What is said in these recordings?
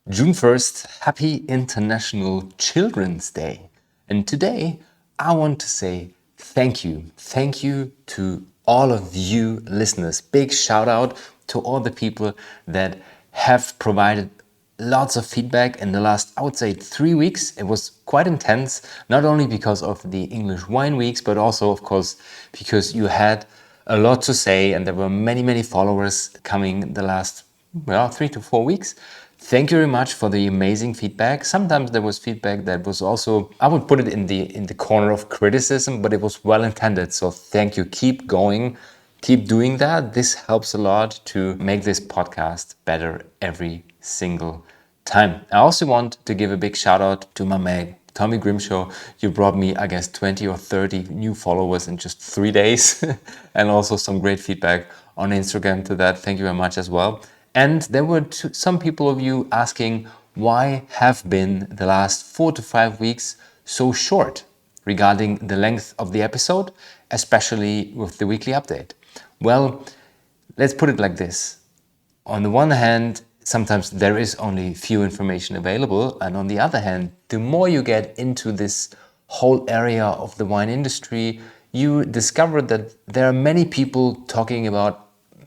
June 1st, happy International Children's Day. And today I want to say thank you. Thank you to all of you listeners. Big shout out to all the people that have provided lots of feedback in the last, I would say, 3 weeks. It was quite intense, not only because of the English Wine Weeks, but also, of course, because you had a lot to say and there were many followers coming the last 3 to 4 weeks. Thank you very much for the amazing feedback. Sometimes there was feedback that was also, I would put it in the corner of criticism, but it was well intended. So thank you. Keep going. Keep doing that. This helps a lot to make this podcast better every single time. I also want to give a big shout out to my man, Tommy Grimshaw. You brought me, I guess, 20 or 30 new followers in just 3 days and also some great feedback on Instagram to that. Thank you very much as well. And there were some people of you asking why have been the last 4 to 5 weeks so short regarding the length of the episode, especially with the weekly update. Well, let's put it like this. On the one hand, sometimes there is only few information available. And on the other hand, the more you get into this whole area of the wine industry, you discover that there are many people talking about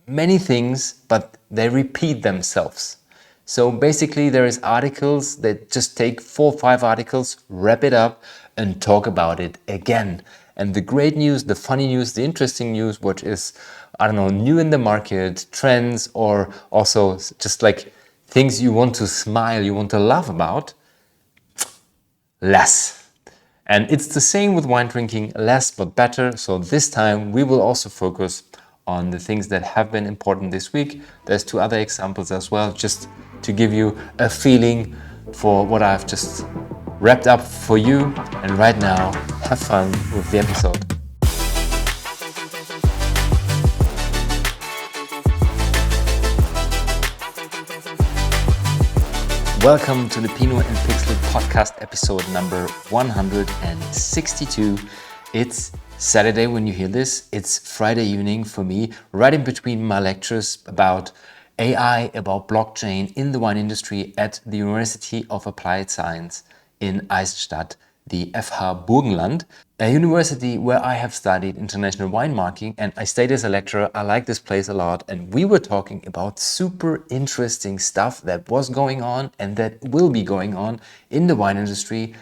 many things, but they repeat themselves. So basically there is articles that just take 4 or 5 articles, wrap it up and talk about it again. And the great news, the funny news, the interesting news, which is, new in the market, trends, or also just like things you want to smile, you want to laugh about, less. And it's the same with wine drinking, less but better. So this time we will also focus on the things that have been important this week. There's 2 other examples as well, just to give you a feeling for what I've just wrapped up for you. And right now, have fun with the episode. Welcome to the Pinot and Pixel podcast episode number 162. It's Saturday when you hear this. It's Friday evening for me, right in between my lectures about AI, about blockchain in the wine industry at the University of Applied Science in Eisenstadt, the FH Burgenland, a university where I have studied international winemaking, and I stayed as a lecturer. I like this place a lot, and we were talking about super interesting stuff that was going on and that will be going on in the wine industry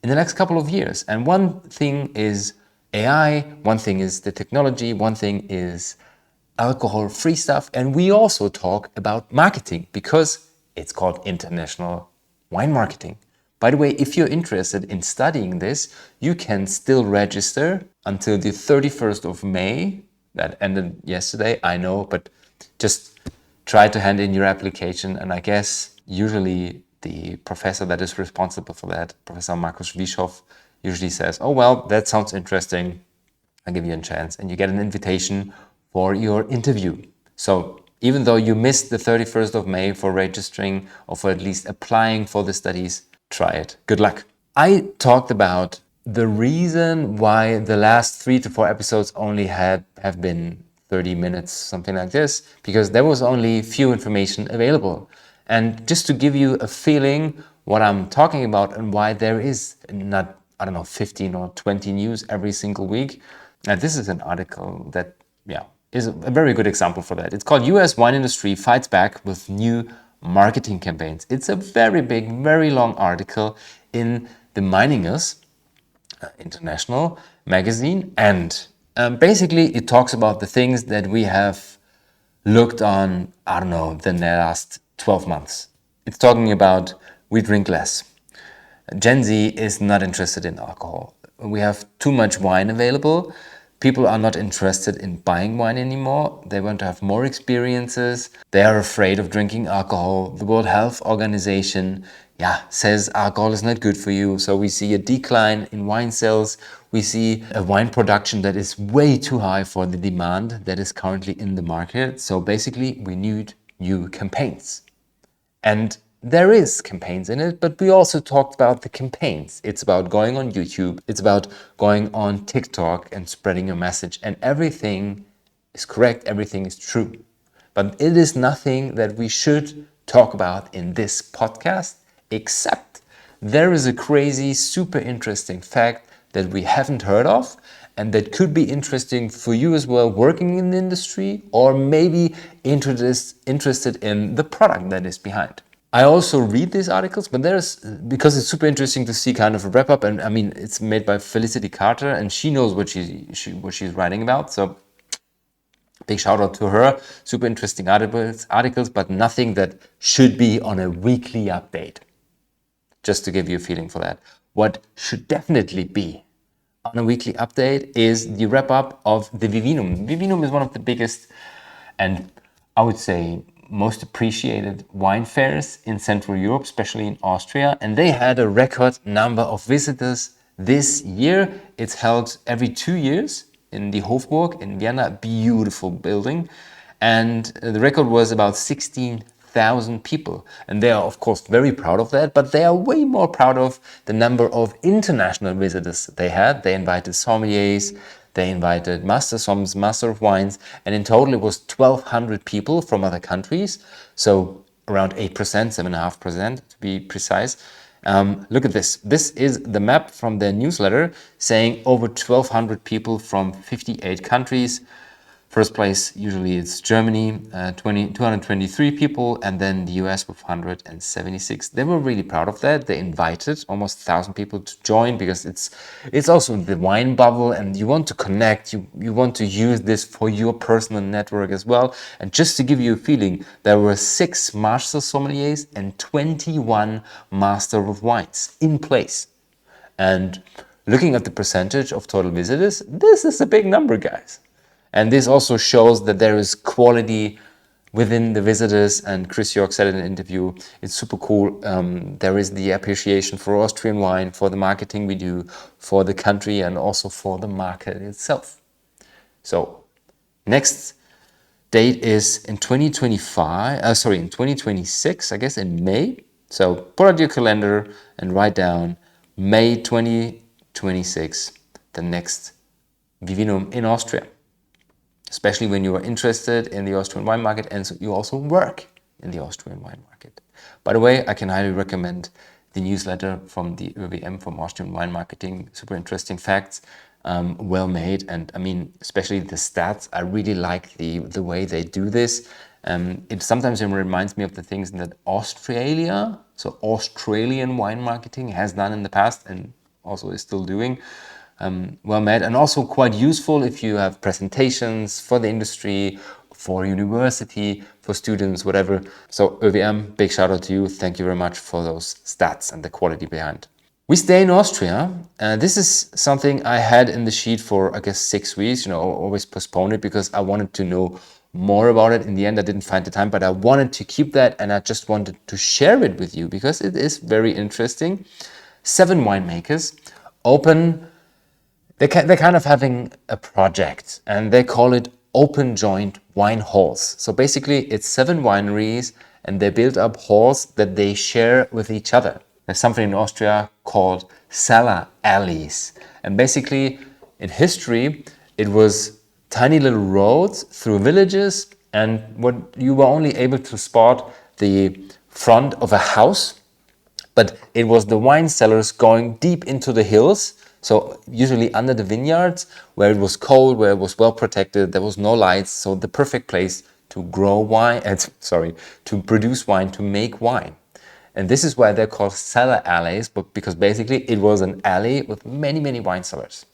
in the next couple of years. And one thing is AI, one thing is the technology, one thing is alcohol-free stuff, and we also talk about marketing because it's called international wine marketing. By the way, if you're interested in studying this, you can still register until the 31st of May. That ended yesterday, I know, but just try to hand in your application. And I guess usually the professor that is responsible for that, Professor Markus Wieschoff, usually says, oh, well, that sounds interesting. I'll give you a chance. And you get an invitation for your interview. So even though you missed the 31st of May for registering or for at least applying for the studies, try it. Good luck. I talked about the reason why the last 3 to 4 episodes only have been 30 minutes, something like this, because there was only few information available. And just to give you a feeling what I'm talking about and why there is not, 15 or 20 news every single week. And this is an article that, is a very good example for that. It's called US Wine Industry Fights Back with New Marketing Campaigns. It's a very big, very long article in the Millennials International magazine. And basically it talks about the things that we have looked on, the last 12 months. It's talking about we drink less. Gen Z is not interested in alcohol. We have too much wine available. People are not interested in buying wine anymore. They want to have more experiences. They are afraid of drinking alcohol. The World Health Organization, says alcohol is not good for you. So we see a decline in wine sales. We see a wine production that is way too high for the demand that is currently in the market. So basically, we need new campaigns. And there is campaigns in it, but we also talked about the campaigns. It's about going on YouTube. It's about going on TikTok and spreading your message. And everything is correct. Everything is true. But it is nothing that we should talk about in this podcast, except there is a crazy, super interesting fact that we haven't heard of and that could be interesting for you as well working in the industry, or maybe interested in the product that is behind. I also read these articles, but because it's super interesting to see kind of a wrap up, and I mean it's made by Felicity Carter and she knows what she's writing about. So big shout out to her. Super interesting articles, but nothing that should be on a weekly update. Just to give you a feeling for that. What should definitely be on a weekly update is the wrap up of the VieVinum. VieVinum is one of the biggest and I would say most appreciated wine fairs in Central Europe, especially in Austria. And they had a record number of visitors this year. It's held every 2 years in the Hofburg in Vienna, a beautiful building. And the record was about 16,000 people. And they are, of course, very proud of that, but they are way more proud of the number of international visitors they had. They invited sommeliers, they invited master somms, master of wines, and in total it was 1,200 people from other countries. So around 8%, 7.5% to be precise. Look at this. This is the map from their newsletter saying over 1,200 people from 58 countries. First place, usually it's Germany, 223 people, and then the US with 176. They were really proud of that. They invited almost 1,000 people to join because it's also the wine bubble and you want to connect, you want to use this for your personal network as well. And just to give you a feeling, there were 6 master sommeliers and 21 master of wines in place. And looking at the percentage of total visitors, this is a big number, guys. And this also shows that there is quality within the visitors. And Chris York said in an interview, it's super cool. There is the appreciation for Austrian wine, for the marketing we do, for the country, and also for the market itself. So next date is in 2026, I guess in May. So put out your calendar and write down May 2026, the next VieVinum in Austria. Especially when you are interested in the Austrian wine market and so you also work in the Austrian wine market. By the way, I can highly recommend the newsletter from the ÖWM, from Austrian Wine Marketing. Super interesting facts, well made. And I mean, especially the stats, I really like the way they do this. It sometimes reminds me of the things that Australia, so Australian wine marketing has done in the past and also is still doing. Well made and also quite useful if you have presentations for the industry, for university, for students, whatever. So ÖWM, big shout out to you. Thank you very much for those stats and the quality behind. We stay in Austria. This is something I had in the sheet for, I guess, 6 weeks. Always postponed it because I wanted to know more about it. In the end, I didn't find the time, but I wanted to keep that and I just wanted to share it with you because it is very interesting. 7 winemakers open. They're kind of having a project and they call it open joint wine halls. So basically it's 7 wineries and they build up halls that they share with each other. There's something in Austria called cellar alleys. And basically in history, it was tiny little roads through villages and what you were only able to spot the front of a house, but it was the wine cellars going deep into the hills. So usually under the vineyards where it was cold, where it was well protected, there was no lights. So the perfect place to grow wine, to produce wine, to make wine. And this is why they're called cellar alleys, but because basically it was an alley with many, many wine cellars.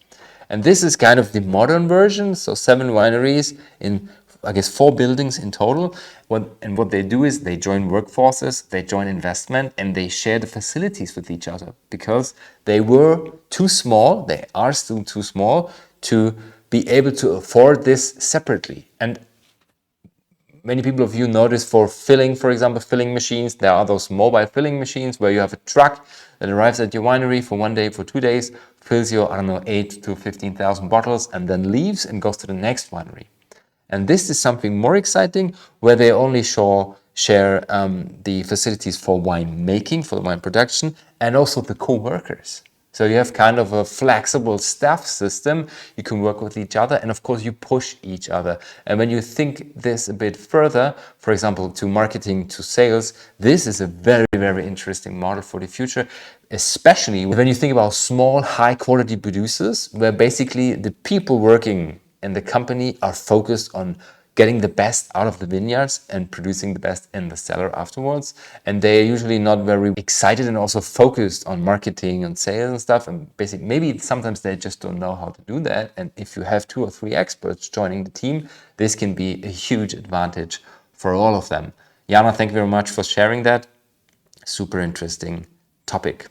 And this is kind of the modern version. So 7 wineries in, I guess, 4 buildings in total. What they do is they join workforces, they join investment, and they share the facilities with each other because they were too small, they are still too small to be able to afford this separately. And many people of you notice for filling, for example, filling machines, there are those mobile filling machines where you have a truck that arrives at your winery for 1 day, for 2 days, fills your, 8 to 15,000 bottles and then leaves and goes to the next winery. And this is something more exciting where they only share the facilities for wine making, for wine production, and also the co-workers. So you have kind of a flexible staff system. You can work with each other, and of course you push each other. And when you think this a bit further, for example, to marketing, to sales, this is a very, very interesting model for the future, especially when you think about small, high quality producers, where basically the people working in the company are focused on getting the best out of the vineyards and producing the best in the cellar afterwards. And they're usually not very excited and also focused on marketing and sales and stuff. And basically, maybe sometimes they just don't know how to do that. And if you have 2 or 3 experts joining the team, this can be a huge advantage for all of them. Jana, thank you very much for sharing that. Super interesting topic.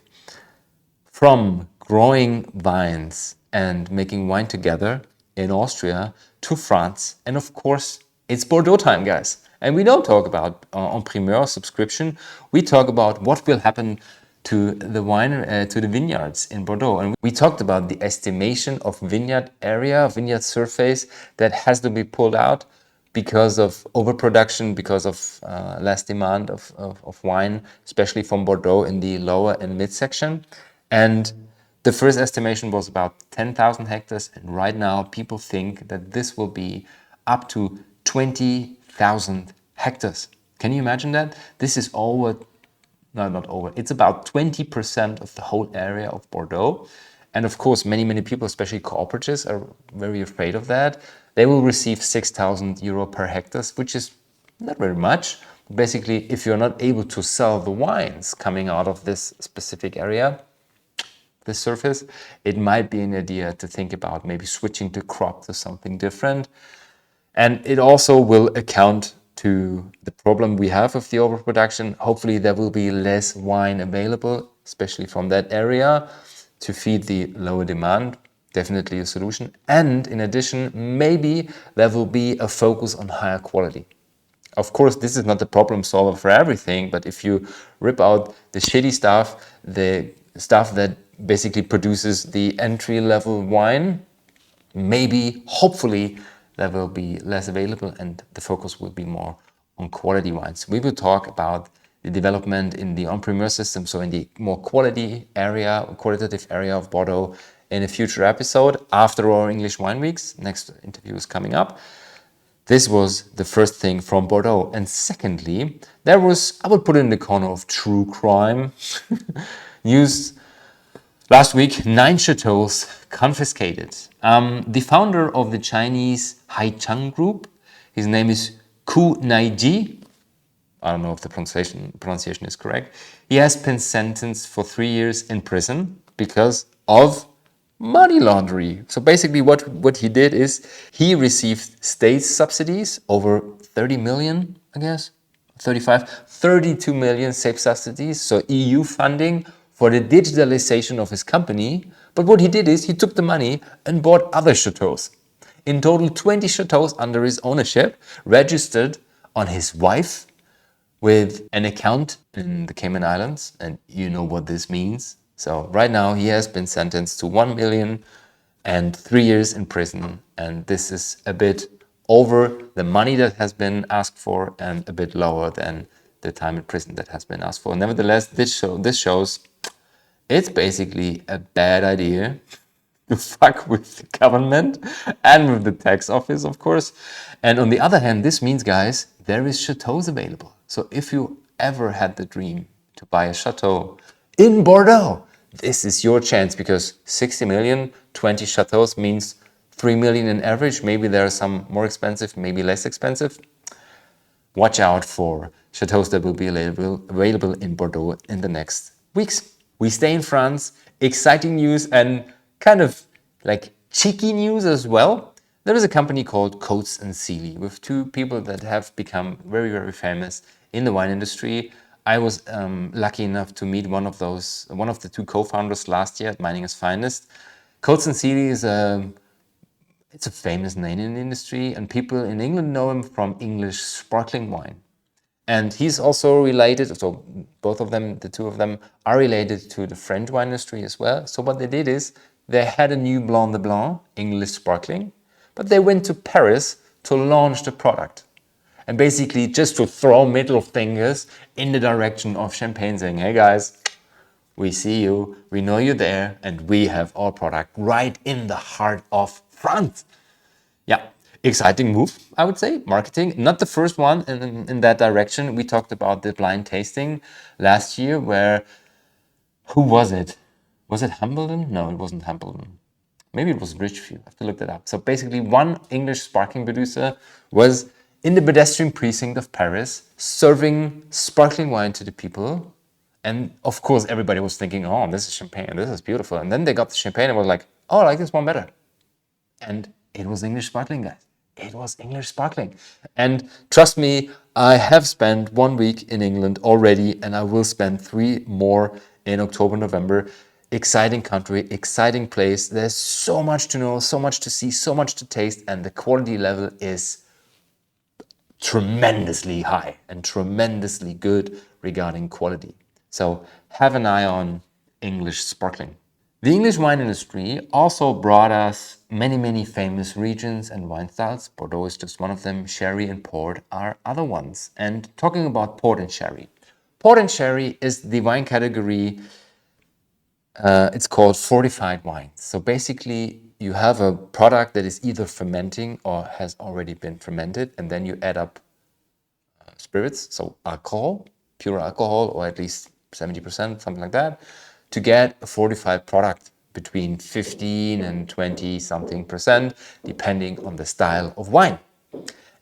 From growing vines and making wine together in Austria to France, and of course it's Bordeaux time, guys. And we don't talk about en primeur subscription. We talk about what will happen to the wine, to the vineyards in Bordeaux. And we talked about the estimation of vineyard area, vineyard surface that has to be pulled out because of overproduction, because of less demand of wine, especially from Bordeaux in the lower and mid section. And the first estimation was about 10,000 hectares. And right now people think that this will be up to 20,000 hectares. Can you imagine that? This is over, no, not over. It's about 20% of the whole area of Bordeaux. And of course, many people, especially cooperatives, are very afraid of that. They will receive 6,000 euro per hectare, which is not very much. Basically, if you're not able to sell the wines coming out of this specific area, this surface, it might be an idea to think about maybe switching the crop to something different. And it also will account to the problem we have with the overproduction. Hopefully there will be less wine available, especially from that area, to feed the lower demand. Definitely a solution. And in addition, maybe there will be a focus on higher quality. Of course, this is not the problem solver for everything, but if you rip out the shitty stuff, the stuff that basically produces the entry-level wine, maybe, hopefully, there will be less available and the focus will be more on quality wines. We will talk about the development in the en-primeur system, so in the more qualitative area of Bordeaux in a future episode after our English Wine Weeks. Next interview is coming up. This was the first thing from Bordeaux. And secondly, there was, I would put it in the corner of true crime, news last week, 9 chateaux confiscated. The founder of the Chinese Haichang Group, his name is Ku Naiji. I don't know if the pronunciation is correct. He has been sentenced for 3 years in prison because of money laundering. So basically what he did is he received state subsidies over 30 million, I guess, 32 million state subsidies, so EU funding for the digitalization of his company. But what he did is he took the money and bought other chateaux. In total, 20 chateaux under his ownership, registered on his wife with an account in the Cayman Islands. And you know what this means. So right now he has been sentenced to 1 million and 3 years in prison. And this is a bit over the money that has been asked for and a bit lower than the time in prison that has been asked for. Nevertheless, this shows it's basically a bad idea to fuck with the government and with the tax office, of course. And on the other hand, this means, guys, there is chateaux available. So if you ever had the dream to buy a chateau in Bordeaux, this is your chance, because 60 million, 20 chateaux means 3 million in average. Maybe there are some more expensive, maybe less expensive. Watch out for chateaux that will be available in Bordeaux in the next weeks. We stay in France. Exciting news and kind of like cheeky news as well. There is a company called Coates and Seeley with 2 people that have become very, very famous in the wine industry. I was lucky enough to meet one of the 2 co-founders last year at Mining's Finest. Coates and Seeley is it's a famous name in the industry, and people in England know him from English sparkling wine. And he's also related, so both of them, the 2 of them, are related to the French wine industry as well. So what they did is they had a new Blanc de Blanc, English sparkling, but they went to Paris to launch the product. And basically just to throw middle fingers in the direction of Champagne, saying, hey guys, we see you, we know you're there, and we have our product right in the heart of France. Yeah, exciting move, I would say. Marketing, not the first one in that direction. We talked about the blind tasting last year where, who was it? Was it Hambledon? No, it wasn't Hambledon. Maybe it was Richfield. I have to look that up. So basically, one English sparkling producer was in the pedestrian precinct of Paris serving sparkling wine to the people. And of course, everybody was thinking, oh, this is champagne. This is beautiful. And then they got the champagne and was like, oh, I like this one better. And it was English sparkling, guys. It was English sparkling. And trust me, I have spent 1 week in England already, and I will spend 3 more in October, November. Exciting country, exciting place. There's so much to know, so much to see, so much to taste, and the quality level is tremendously high and tremendously good regarding quality. So have an eye on English sparkling. The English wine industry also brought us many, many famous regions and wine styles. Bordeaux is just one of them. Sherry and port are other ones. And talking about port and sherry. Port and sherry is the wine category. It's called fortified wines. So basically, you have a product that is either fermenting or has already been fermented, and then you add up spirits, so alcohol, pure alcohol, or at least 70%, something like that, to get a fortified product between 15 and 20 something percent, depending on the style of wine.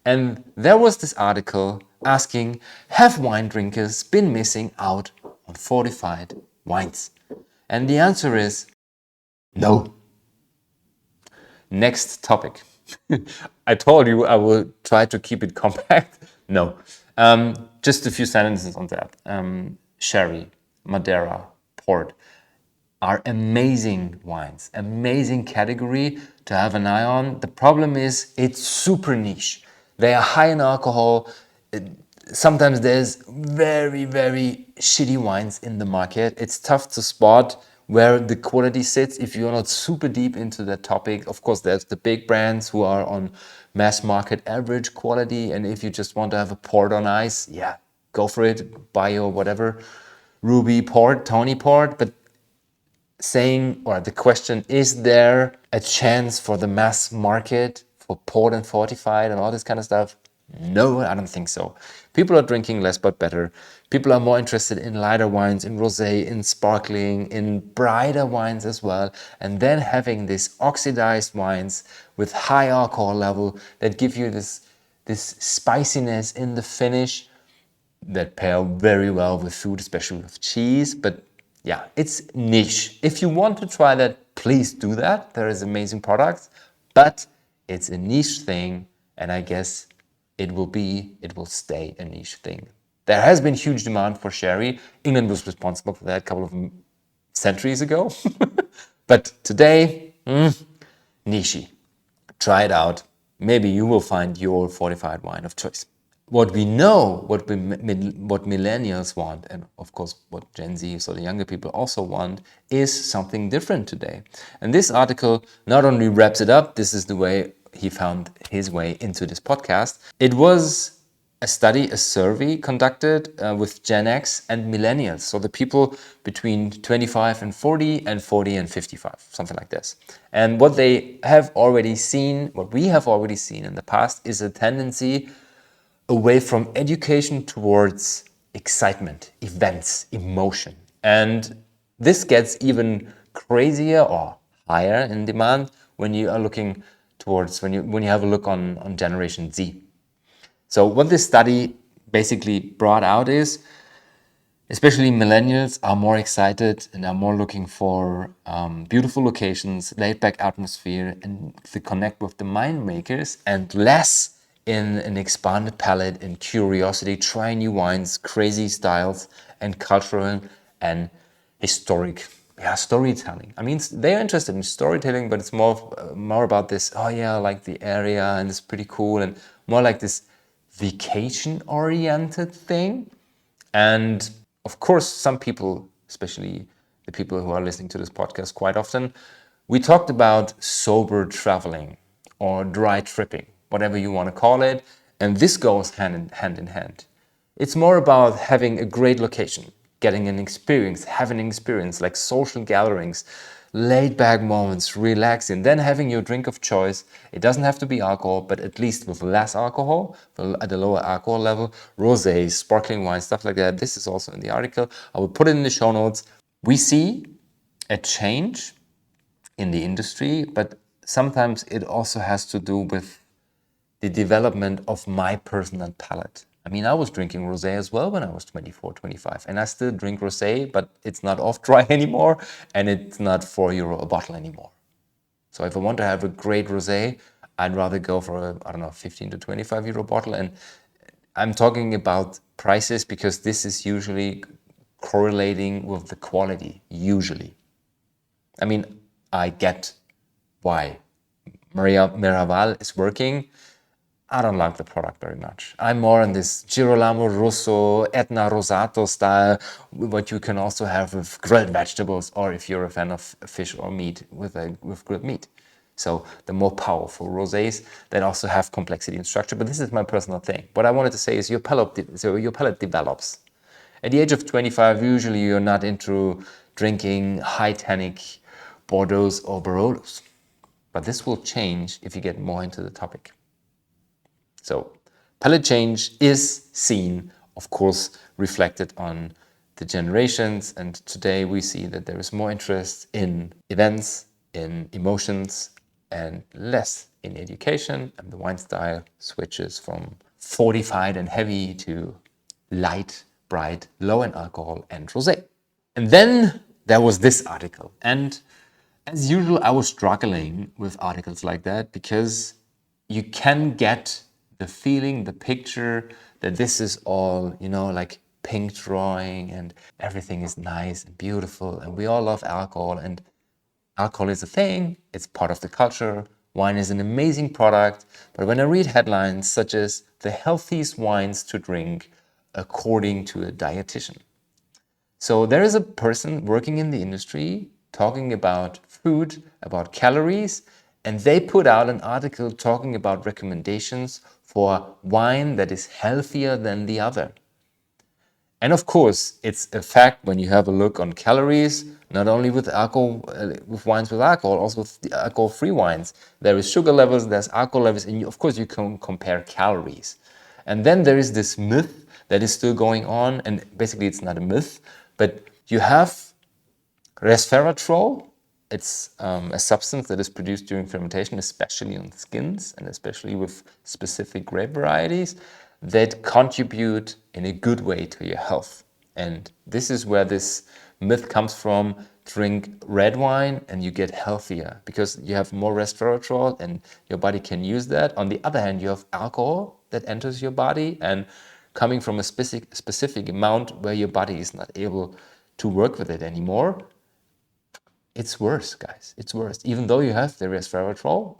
And there was this article asking, have wine drinkers been missing out on fortified wines? And the answer is no. Next topic. I told you I will try to keep it compact. No. Just a few sentences on that. Sherry, Madeira, port are amazing wines, amazing category to have an eye on. The problem is it's super niche. They are high in alcohol. Sometimes there's very, very shitty wines in the market. It's tough to spot where the quality sits if you're not super deep into that topic. Of course, there's the big brands who are on mass market average quality. And if you just want to have a port on ice, yeah, go for it. Buy your whatever, Ruby port, Tony port. But saying, or the question, is there a chance for the mass market for port and fortified and all this kind of stuff? No, I don't think so. People are drinking less but better. People are more interested in lighter wines, in rosé, in sparkling, in brighter wines as well. And then having these oxidized wines with high alcohol level that give you this spiciness in the finish that pair very well with food, especially with cheese. But yeah, it's niche. If you want to try that, please do that. There is amazing products, but it's a niche thing, and I guess it will stay a niche thing. There has been huge demand for sherry. England was responsible for that a couple of centuries ago. But today, niche. Try it out. Maybe you will find your fortified wine of choice. What we know, what millennials want, and of course what Gen Z, so the younger people also want, is something different today. And this article not only wraps it up, this is the way he found his way into this podcast. It was a study, a survey conducted with Gen X and Millennials. So the people between 25 and 40 and 40 and 55, something like this. And what they have already seen, what we have already seen in the past, is a tendency away from education towards excitement, events, emotion. And this gets even crazier or higher in demand when you are looking towards, when you have a look on Generation Z. So what this study basically brought out is, especially millennials are more excited and are more looking for beautiful locations, laid-back atmosphere, and to connect with the winemakers, and less in an expanded palate and curiosity, try new wines, crazy styles, and cultural and historic storytelling. I mean, they're interested in storytelling, but it's more about this, oh yeah, I like the area and it's pretty cool, and more like this vacation-oriented thing. And of course, some people, especially the people who are listening to this podcast quite often, we talked about sober traveling or dry tripping, whatever you want to call it. And this goes hand in hand. It's more about having a great location, getting an experience, having an experience like social gatherings, laid back moments, relaxing, then having your drink of choice. It doesn't have to be alcohol, but at least with less alcohol, at a lower alcohol level, rosé, sparkling wine, stuff like that. This is also in the article. I will put it in the show notes. We see a change in the industry, but sometimes it also has to do with the development of my personal palate. I mean, I was drinking rosé as well when I was 24, 25, and I still drink rosé, but it's not off dry anymore, and it's not €4 a bottle anymore. So if I want to have a great rosé, I'd rather go for a, I don't know, 15 to €25 bottle. And I'm talking about prices because this is usually correlating with the quality, usually. I mean, I get why Maria Miraval is working. I don't like the product very much. I'm more in this Girolamo Rosso, Etna Rosato style, what you can also have with grilled vegetables, or if you're a fan of fish or meat, with grilled meat. So the more powerful rosés that also have complexity and structure. But this is my personal thing. What I wanted to say is your palate develops. At the age of 25, usually you're not into drinking high tannic Bordeaux or Barolos. But this will change if you get more into the topic. So palate change is seen, of course, reflected on the generations. And today we see that there is more interest in events, in emotions, and less in education. And the wine style switches from fortified and heavy to light, bright, low in alcohol, and rosé. And then there was this article. And as usual, I was struggling with articles like that because you can get the feeling, the picture that this is all, like pink drawing and everything is nice and beautiful and we all love alcohol and alcohol is a thing, it's part of the culture, wine is an amazing product. But when I read headlines such as the healthiest wines to drink according to a dietitian. So there is a person working in the industry talking about food, about calories, and they put out an article talking about recommendations for wine that is healthier than the other. And of course, it's a fact when you have a look on calories, not only with alcohol, with wines with alcohol, also with the alcohol-free wines. There is sugar levels, there's alcohol levels, and of course you can compare calories. And then there is this myth that is still going on, and basically it's not a myth, but you have resveratrol. It's a substance that is produced during fermentation, especially on skins and especially with specific grape varieties that contribute in a good way to your health. And this is where this myth comes from. Drink red wine and you get healthier because you have more resveratrol and your body can use that. On the other hand, you have alcohol that enters your body and coming from a specific amount where your body is not able to work with it anymore. It's worse, guys. It's worse. Even though you have the resveratrol,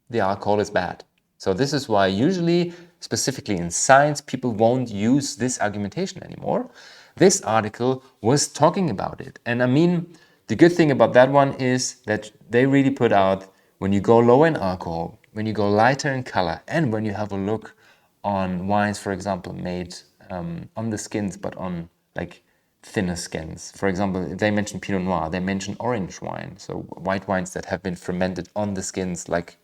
the alcohol is bad. So this is why usually, specifically in science, people won't use this argumentation anymore. This article was talking about it. And I mean, the good thing about that one is that they really put out when you go low in alcohol, when you go lighter in color, and when you have a look on wines, for example, made on the skins, but on like thinner skins. For example, they mentioned Pinot Noir, they mentioned orange wine, so white wines that have been fermented on the skins like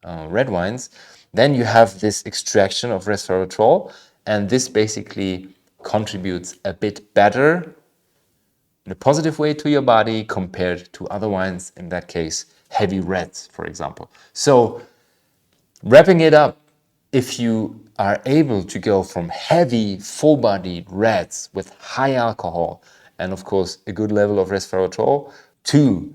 red wines. Then you have this extraction of resveratrol, and this basically contributes a bit better in a positive way to your body compared to other wines, in that case, heavy reds, for example. So wrapping it up, if you are able to go from heavy, full-bodied reds with high alcohol and, of course, a good level of resveratrol to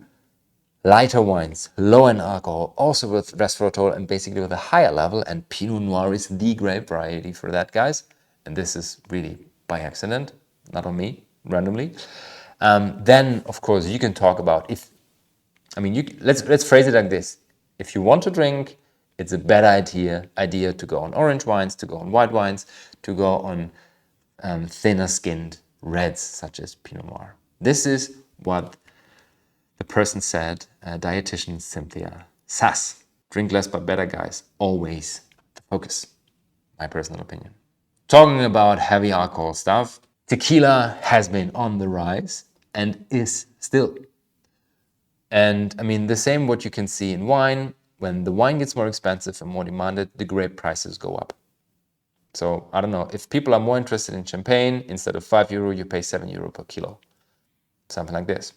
lighter wines, low in alcohol, also with resveratrol and basically with a higher level, and Pinot Noir is the grape variety for that, guys. And this is really by accident, not on me, randomly. Then, of course, you can talk about let's phrase it like this. If you want to drink, it's a better idea to go on orange wines, to go on white wines, to go on thinner skinned reds such as Pinot Noir. This is what the person said, dietitian Cynthia Sass. Drink less but better, guys. Always the focus. My personal opinion. Talking about heavy alcohol stuff, Tequila has been on the rise and is still. And I mean, the same what you can see in wine. When the wine gets more expensive and more demanded, the grape prices go up. So I don't know, if people are more interested in champagne, instead of €5, you pay €7 per kilo, something like this.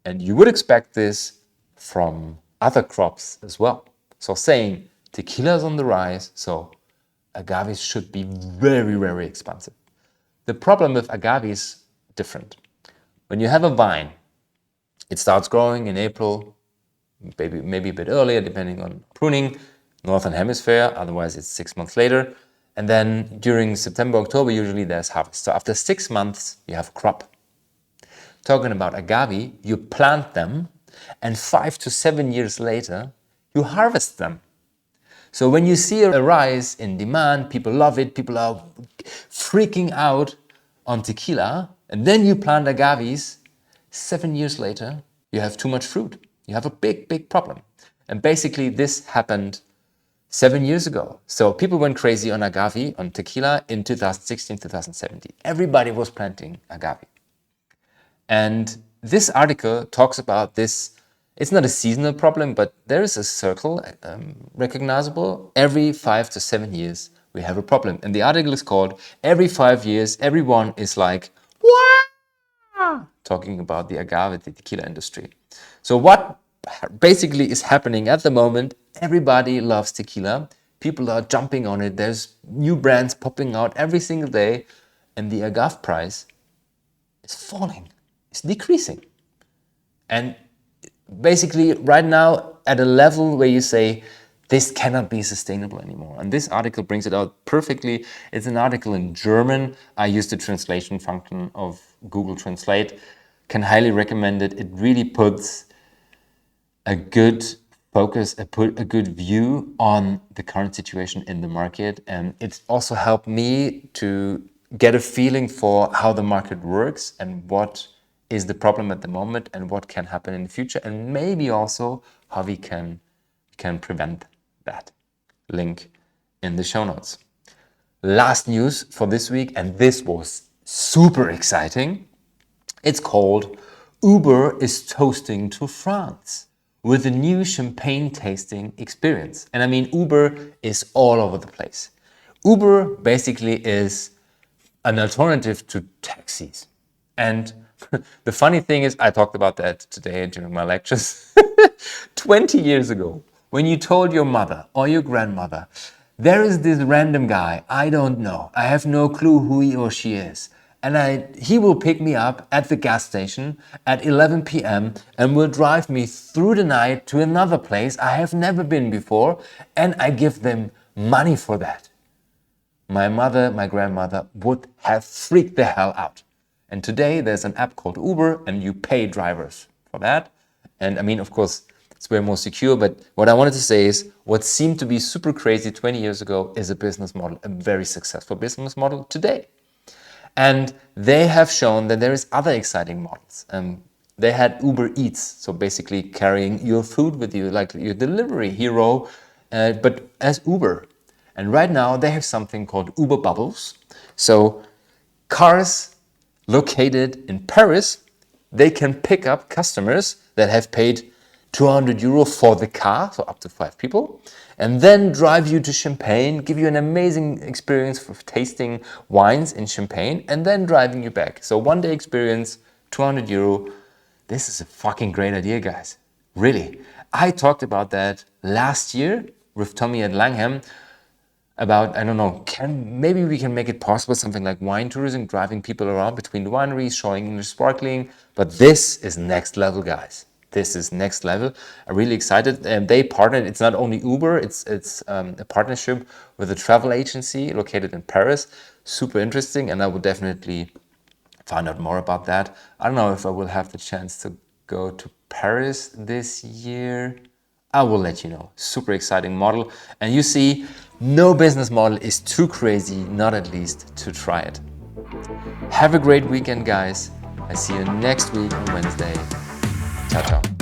And you would expect this from other crops as well. So saying tequila is on the rise, so agaves should be very, very expensive. The problem with agave is different. When you have a vine, it starts growing in April, maybe a bit earlier, depending on pruning, Northern Hemisphere, otherwise it's 6 months later. And then during September, October, usually there's harvest. So after 6 months, you have a crop. Talking about agave, you plant them, and 5 to 7 years later, you harvest them. So when you see a rise in demand, people love it, people are freaking out on tequila, and then you plant agaves, 7 years later, you have too much fruit. You have a big, big problem. And basically this happened 7 years ago. So people went crazy on agave, on tequila in 2016, 2017. Everybody was planting agave. And this article talks about this. It's not a seasonal problem, but there is a circle recognizable. Every 5 to 7 years, we have a problem. And the article is called "Every 5 years, everyone is like, Wah! Talking about the agave, the tequila industry. So what basically is happening at the moment, everybody loves tequila. People are jumping on it. There's new brands popping out every single day. And the agave price is falling. It's decreasing. And basically right now at a level where you say, this cannot be sustainable anymore. And this article brings it out perfectly. It's an article in German. I use the translation function of Google Translate. Can highly recommend it. It really puts a good focus, a good view on the current situation in the market. And it also helped me to get a feeling for how the market works and what is the problem at the moment and what can happen in the future, and maybe also how we can prevent that. Link in the show notes. Last news for this week, and this was super exciting. It's called Uber is toasting to France with a new champagne tasting experience. And I mean, Uber is all over the place. Uber basically is an alternative to taxis. And the funny thing is, I talked about that today during my lectures. 20 years ago, when you told your mother or your grandmother, there is this random guy, I don't know, I have no clue who he or she is, and he will pick me up at the gas station at 11 p.m. and will drive me through the night to another place I have never been before, and I give them money for that. My mother, my grandmother would have freaked the hell out. And today there's an app called Uber and you pay drivers for that. And I mean, of course, it's way more secure. But what I wanted to say is what seemed to be super crazy 20 years ago is a business model, a very successful business model today. And they have shown that there is other exciting models. They had Uber Eats, so basically carrying your food with you, like your delivery hero, but as Uber. And right now they have something called Uber Bubbles. So cars located in Paris, they can pick up customers that have paid €200 for the car, so up to 5 people, and then drive you to Champagne, give you an amazing experience for tasting wines in Champagne, and then driving you back. So 1-day experience, €200. This is a fucking great idea, guys. Really. I talked about that last year with Tommy at Langham, about, I don't know, maybe we can make it possible, something like wine tourism, driving people around between the wineries, showing English sparkling. But this is next level, guys. This is next level. I'm really excited. And they partnered, it's not only Uber, it's a partnership with a travel agency located in Paris. Super interesting, and I would definitely find out more about that. I don't know if I will have the chance to go to Paris this year. I will let you know. Super exciting model. And you see, no business model is too crazy, not at least to try it. Have a great weekend, guys. I see you next week on Wednesday. Ciao, ciao.